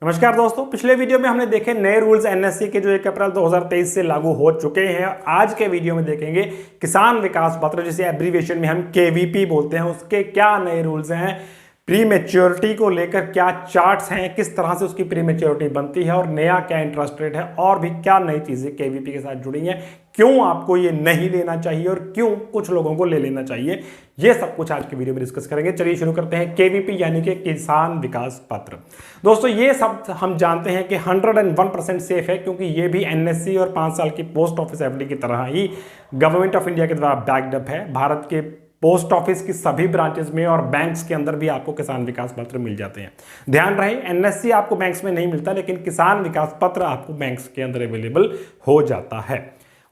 नमस्कार दोस्तों, पिछले वीडियो में हमने देखे नए रूल्स एनएससी के जो 1 अप्रैल 2023 से लागू हो चुके हैं। आज के वीडियो में देखेंगे किसान विकास पत्र, जिसे एब्रीविएशन में हम केवीपी बोलते हैं, उसके क्या नए रूल्स हैं, प्री मैच्योरिटी को लेकर क्या चार्ट्स हैं, किस तरह से उसकी प्री मैच्योरिटी बनती है और नया क्या इंटरेस्ट रेट है, और भी क्या नई चीजें केवीपी के साथ जुड़ी हैं, क्यों आपको ये नहीं लेना चाहिए और क्यों कुछ लोगों को ले लेना चाहिए, ये सब कुछ आज के वीडियो में डिस्कस करेंगे। चलिए शुरू करते हैं। केवीपी यानी कि किसान विकास पत्र। दोस्तों ये सब हम जानते हैं कि 101% सेफ है, क्योंकि ये भी एनएससी और 5 साल की पोस्ट ऑफिस एफडी की तरह ही गवर्नमेंट ऑफ इंडिया के द्वारा बैक्ड अप है। भारत के पोस्ट ऑफिस की सभी ब्रांचेस में और बैंक्स के अंदर भी आपको किसान विकास पत्र मिल जाते हैं। ध्यान रहे, एनएससी आपको बैंक्स में नहीं मिलता, लेकिन किसान विकास पत्र आपको बैंक्स के अंदर अवेलेबल हो जाता है।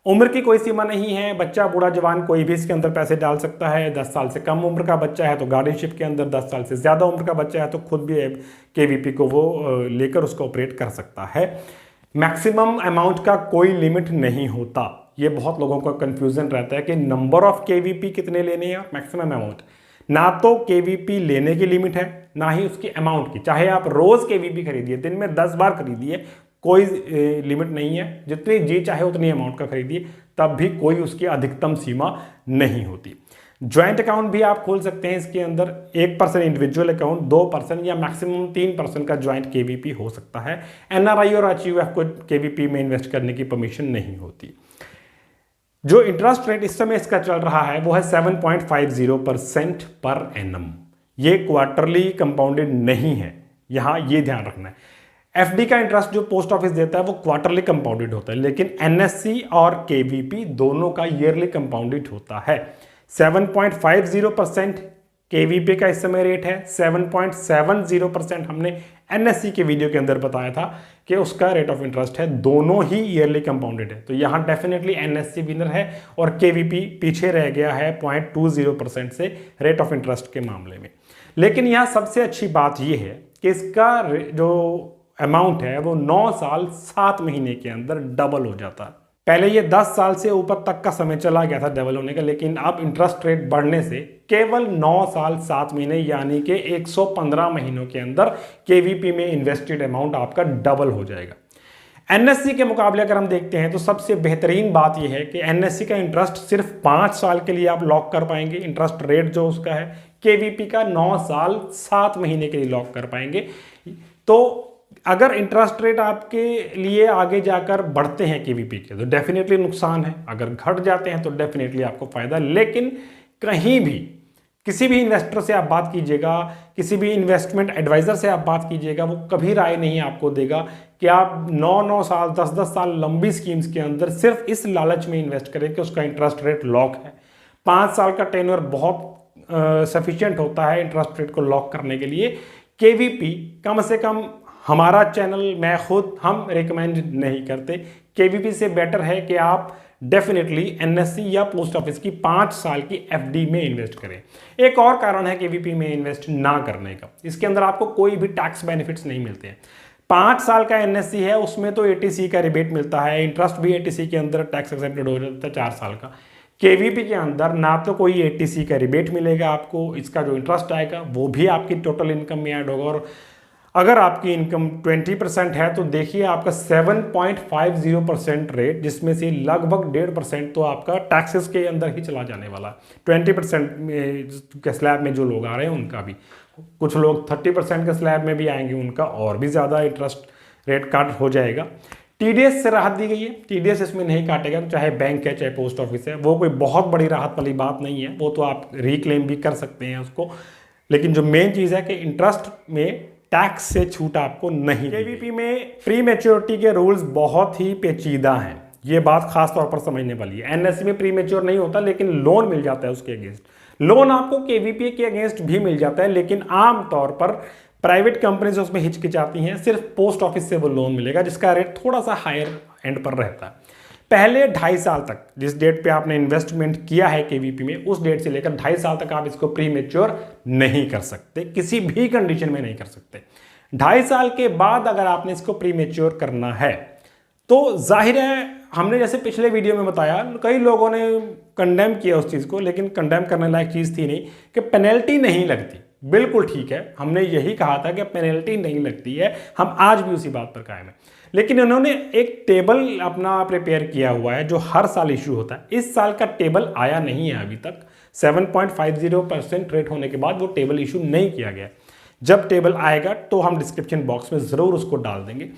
उम्र की कोई सीमा नहीं है, बच्चा बूढ़ा जवान कोई भी इसके अंदर पैसे डाल सकता है। 10 साल से कम उम्र का बच्चा है तो गार्डियनशिप के अंदर, 10 साल से ज़्यादा उम्र का बच्चा है तो खुद भी केवीपी को वो लेकर उसको ऑपरेट कर सकता है। मैक्सिमम अमाउंट का कोई लिमिट नहीं होता। ये बहुत लोगों का कंफ्यूजन रहता है कि नंबर ऑफ केवीपी कितने लेने हैं और मैक्सिमम अमाउंट। ना तो केवीपी लेने की लिमिट है, ना ही उसकी अमाउंट की। चाहे आप रोज केवीपी खरीदिए, दिन में 10 बार खरीदिए, कोई लिमिट नहीं है। जितनी जी चाहे उतनी अमाउंट का खरीदिए, तब भी कोई उसकी अधिकतम सीमा नहीं होती। ज्वाइंट अकाउंट भी आप खोल सकते हैं इसके अंदर। 1% इंडिविजुअल अकाउंट, 2% या मैक्सिमम 3% का ज्वाइंट केवीपी हो सकता है। एनआरआई और एचयूएफ को केवीपी में इन्वेस्ट करने की परमिशन नहीं होती। जो इंटरेस्ट रेट इस समय इसका चल रहा है वो है 7.50% पर एनम। ये क्वार्टरली कंपाउंडेड नहीं है, यहां ये ध्यान रखना है। एफडी का इंटरेस्ट जो पोस्ट ऑफिस देता है वो क्वार्टरली कंपाउंडेड होता है, लेकिन एनएससी और केवीपी दोनों का ईयरली कंपाउंडेड होता है। 7.50% केवीपी का इस समय रेट है। 7.70% हमने एनएससी के वीडियो के अंदर बताया था कि उसका रेट ऑफ इंटरेस्ट है। दोनों ही ईयरली कंपाउंडेड है, तो यहां डेफिनेटली एनएससी विनर है और केवीपी पीछे रह गया है 0.20% से रेट ऑफ इंटरेस्ट के मामले में। लेकिन यहां सबसे अच्छी बात यह है कि इसका जो अमाउंट है वो 9 साल 7 महीने के अंदर डबल हो जाता है। पहले ये 10 साल से ऊपर तक का समय चला गया था डबल होने का, लेकिन अब इंटरेस्ट रेट बढ़ने से केवल 9 साल 7 महीने यानी कि 115 महीनों के अंदर केवीपी में इन्वेस्टेड अमाउंट आपका डबल हो जाएगा। एनएससी के मुकाबले अगर हम देखते हैं तो सबसे बेहतरीन बात यह है कि एनएससी का इंटरेस्ट सिर्फ 5 साल के लिए आप लॉक कर पाएंगे। इंटरेस्ट रेट जो उसका है, केवीपी का 9 साल 7 महीने के लिए लॉक कर पाएंगे। तो अगर इंटरेस्ट रेट आपके लिए आगे जाकर बढ़ते हैं केवीपी के, तो डेफिनेटली नुकसान है। अगर घट जाते हैं तो डेफिनेटली आपको फायदा। लेकिन कहीं भी किसी भी इन्वेस्टर से आप बात कीजिएगा, किसी भी इन्वेस्टमेंट एडवाइजर से आप बात कीजिएगा, वो कभी राय नहीं आपको देगा कि आप 9-9 साल 10-10 साल लंबी स्कीम्स के अंदर सिर्फ इस लालच में इन्वेस्ट करें कि उसका इंटरेस्ट रेट लॉक है। 5 साल का टेन्योर बहुत सफिशिएंट होता है इंटरेस्ट रेट को लॉक करने के लिए। केवीपी कम से कम हमारा चैनल, मैं खुद, हम रेकमेंड नहीं करते। केवीपी से बेटर है कि आप डेफिनेटली एनएससी या पोस्ट ऑफिस की 5 साल की एफडी में इन्वेस्ट करें। एक और कारण है केवीपी में इन्वेस्ट ना करने का, इसके अंदर आपको कोई भी टैक्स बेनिफिट्स नहीं मिलते हैं। 5 साल का एनएससी है, उसमें तो एटीसी का रिबेट मिलता है, इंटरेस्ट भी एटीसी के अंदर टैक्स एक्सेप्टेड हो जाता है 4 साल का। केवीपी के अंदर ना तो कोई एटीसी का रिबेट मिलेगा आपको, इसका जो इंटरेस्ट आएगा वो भी आपकी टोटल इनकम में ऐड होगा। और अगर आपकी इनकम 20% है तो देखिए आपका 7.50% रेट, जिसमें से लगभग 1.5% तो आपका टैक्सेस के अंदर ही चला जाने वाला है। 20% के स्लैब में जो लोग आ रहे हैं उनका भी, कुछ लोग 30% के स्लैब में भी आएंगे, उनका और भी ज़्यादा इंटरेस्ट रेट काट हो जाएगा। टीडीएस से राहत दी गई है, टीडीएस इसमें नहीं काटेगा, तो चाहे बैंक है चाहे पोस्ट ऑफिस है, वो कोई बहुत बड़ी राहत वाली बात नहीं है, वो तो आप रिक्लेम भी कर सकते हैं उसको। लेकिन जो मेन चीज़ है कि इंटरेस्ट में टैक्स से छूट आपको नहीं। केवीपी में प्री मैच्योरिटी के रूल्स बहुत ही पेचीदा हैं, ये बात खास तौर पर समझने वाली है। एनएससी में प्री मैच्योर नहीं होता, लेकिन लोन मिल जाता है उसके अगेंस्ट। लोन आपको केवीपी के अगेंस्ट भी मिल जाता है, लेकिन आमतौर पर प्राइवेट कंपनीज उसमें हिचकिचाती हैं। सिर्फ पोस्ट ऑफिस से वो लोन मिलेगा, जिसका रेट थोड़ा सा हायर एंड पर रहता है। पहले 2.5 साल तक, जिस डेट पे आपने इन्वेस्टमेंट किया है केवीपी में, उस डेट से लेकर 2.5 साल तक आप इसको प्री मैच्योर नहीं कर सकते, किसी भी कंडीशन में नहीं कर सकते। 2.5 साल के बाद अगर आपने इसको प्री मैच्योर करना है तो जाहिर है, हमने जैसे पिछले वीडियो में बताया, कई लोगों ने कंडेम किया उस चीज़ को, लेकिन कंडेम करने लायक चीज़ थी नहीं कि पेनल्टी नहीं लगती। बिल्कुल ठीक है, हमने यही कहा था कि पेनल्टी नहीं लगती है, हम आज भी उसी बात पर कायम है। लेकिन उन्होंने एक टेबल अपना प्रिपेयर किया हुआ है जो हर साल इशू होता है। इस साल का टेबल आया नहीं है अभी तक, 7.50% रेट होने के बाद वो टेबल इशू नहीं किया गया। जब टेबल आएगा तो हम डिस्क्रिप्शन बॉक्स में ज़रूर उसको डाल देंगे।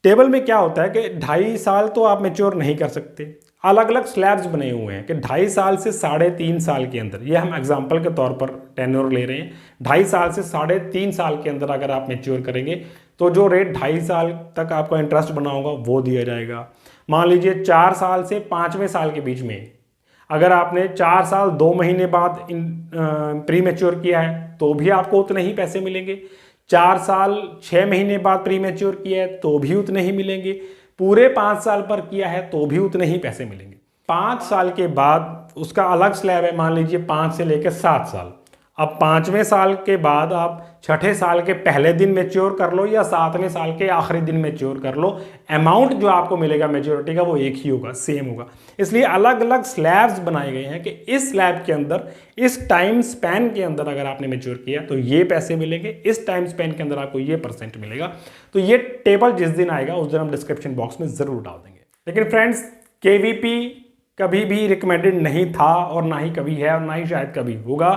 टेबल में क्या होता है कि 2.5 साल तो आप मैच्योर नहीं कर सकते, अलग अलग स्लैब्स बने हुए हैं कि 2.5 साल से 3.5 साल के अंदर, ये हम एग्जांपल के तौर पर टेन्योर ले रहे हैं, 2.5 साल से 3.5 साल के अंदर अगर आप मैच्योर करेंगे तो जो रेट 2.5 साल तक आपका इंटरेस्ट बना होगा वो दिया जाएगा। मान लीजिए 4 साल से 5वें साल के बीच में अगर आपने 4 साल 2 महीने बाद प्री मैच्योर किया है तो भी आपको उतने ही पैसे मिलेंगे। 4 साल 6 महीने बाद प्री मैच्योर किया है तो भी उतने ही मिलेंगे। पूरे 5 साल पर किया है तो भी उतने ही पैसे मिलेंगे। 5 साल के बाद उसका अलग स्लैब है, मान लीजिए 5 से लेकर 7 साल। अब 5वें साल के बाद आप 6ठे साल के पहले दिन मैच्योर कर लो या 7वें साल के आखिरी दिन मैच्योर कर लो, अमाउंट जो आपको मिलेगा मैच्योरिटी का वो एक ही होगा, सेम होगा। इसलिए अलग अलग स्लैब्स बनाए गए हैं कि इस स्लैब के अंदर, इस टाइम स्पैन के अंदर अगर आपने मैच्योर किया तो ये पैसे मिलेंगे, इस टाइम स्पैन के अंदर आपको ये % मिलेगा। तो ये टेबल जिस दिन आएगा उस दिन हम डिस्क्रिप्शन बॉक्स में ज़रूर डाल देंगे। लेकिन फ्रेंड्स, KVP कभी भी रिकमेंडेड नहीं था और ना ही कभी है और ना ही शायद कभी होगा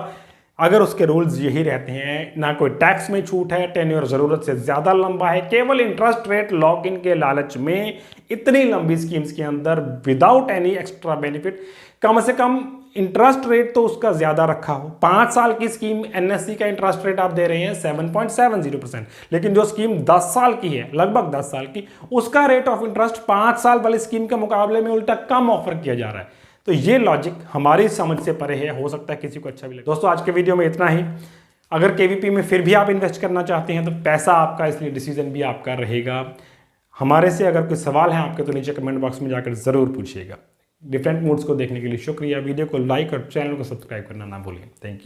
अगर उसके रूल्स यही रहते हैं। ना कोई टैक्स में छूट है, टेन्योर ज़रूरत से ज़्यादा लंबा है, केवल इंटरेस्ट रेट लॉक इन के लालच में इतनी लंबी स्कीम्स के अंदर विदाउट एनी एक्स्ट्रा बेनिफिट, कम से कम इंटरेस्ट रेट तो उसका ज़्यादा रखा हो। 5 साल की स्कीम NSE का इंटरेस्ट रेट आप दे रहे हैं 7.70%, लेकिन जो स्कीम 10 साल की है, लगभग 10 साल की, उसका रेट ऑफ इंटरेस्ट 5 साल वाली स्कीम के मुकाबले में उल्टा कम ऑफर किया जा रहा है। तो ये लॉजिक हमारी समझ से परे है, हो सकता है किसी को अच्छा भी लगे। दोस्तों, आज के वीडियो में इतना ही। अगर KVP में फिर भी आप इन्वेस्ट करना चाहते हैं तो पैसा आपका, इसलिए डिसीजन भी आपका रहेगा। हमारे से अगर कोई सवाल है आपके तो नीचे कमेंट बॉक्स में जाकर ज़रूर पूछिएगा। डिफरेंट मूड्स को देखने के लिए शुक्रिया। वीडियो को लाइक और चैनल को सब्सक्राइब करना ना भूलिए। Thank you.